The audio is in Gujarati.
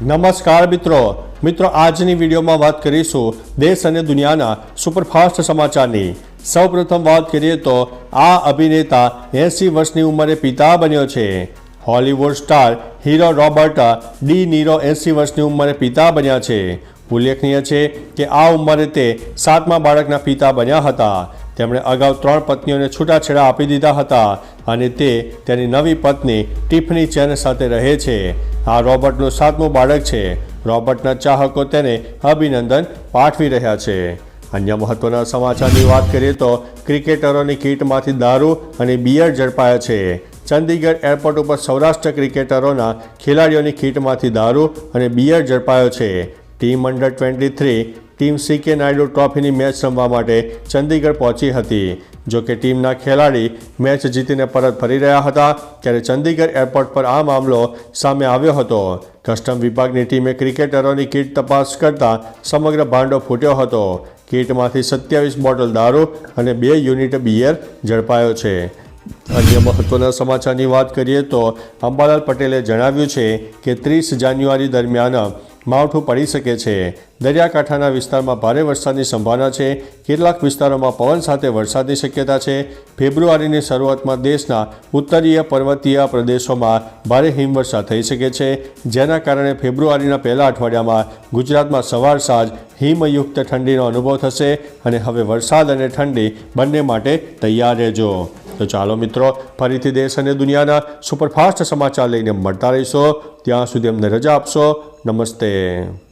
નમસ્કાર મિત્રો આજની વિડીયોમાં વાત કરીશું દેશ અને દુનિયાના સુપરફાસ્ટ સમાચારની। સૌપ્રથમ વાત કરીએ તો આ અભિનેતા 80 વર્ષની ઉંમરે પિતા બન્યો છે। Hollywood star hero Robert De Niro 80 વર્ષની ઉંમરે પિતા બન્યા છે। ઉલ્લેખનીય છે કે આ ઉંમરે તે 7મા બાળકના પિતા બન્યા હતા। તેમણે અગાઉ 3 પત્નીઓને છૂટાછેડા આપી દીધા હતા અને તે તેની નવી પત્ની ટિફની ચેન સાથે રહે છે। આ રોબર્ટનું 7મું બાળક છે। રોબર્ટના ચાહકો તેને અભિનંદન પાઠવી રહ્યા છે। અન્ય મહત્વના સમાચારની વાત કરીએ તો ક્રિકેટરોની કીટમાંથી દારૂ અને બિયર ઝડપાયા છે। ચંદીગઢ એરપોર્ટ ઉપર સૌરાષ્ટ્ર ક્રિકેટરોના ખેલાડીઓની કીટમાંથી દારૂ અને બિયર ઝડપાયો છે। Team under 23 team C K Nayudu ટ્રોફીની મેચ રમવા માટે ચંદીગઢ પહોંચી હતી। જોકે ટીમના ખેલાડી મેચ જીતીને પરત ફરી રહ્યા હતા ત્યારે ચંદીગઢ એરપોર્ટ પર આ મામલો સામે આવ્યો હતો। કસ્ટમ વિભાગની ટીમે ક્રિકેટરોની કીટ તપાસ કરતા સમગ્ર ભાંડો ફૂટ્યો હતો। કીટમાંથી 27 બોટલ દારૂ અને 2 યુનિટ બિયર ઝડપાયો છે। અન્ય મહત્વના સમાચારની વાત કરીએ તો અંબાલાલ પટેલે જણાવ્યું છે કે 30 જાન્યુઆરી દરમિયાન માવઠું પડી શકે છે। દરિયાકાંઠાના વિસ્તારમાં ભારે વરસાદની સંભાવના છે। કેટલાક વિસ્તારોમાં પવન સાથે વરસાદની શક્યતા છે। ફેબ્રુઆરીની શરૂઆતમાં દેશના ઉત્તરીય પર્વતીય પ્રદેશોમાં ભારે હિમવર્ષા થઈ શકે છે, જેના કારણે ફેબ્રુઆરીના પહેલા અઠવાડિયામાં ગુજરાતમાં સવાર સાંજ હિમયુક્ત ઠંડીનો અનુભવ થશે અને હવે વરસાદ અને ઠંડી બંને માટે તૈયાર રહેજો। તો ચાલો મિત્રો, ફરીથી દેશ અને દુનિયાના સુપરફાસ્ટ સમાચાર લઈને મળતા રહીશો। ત્યાં સુધી અમને રજા આપશો। નમસ્તે।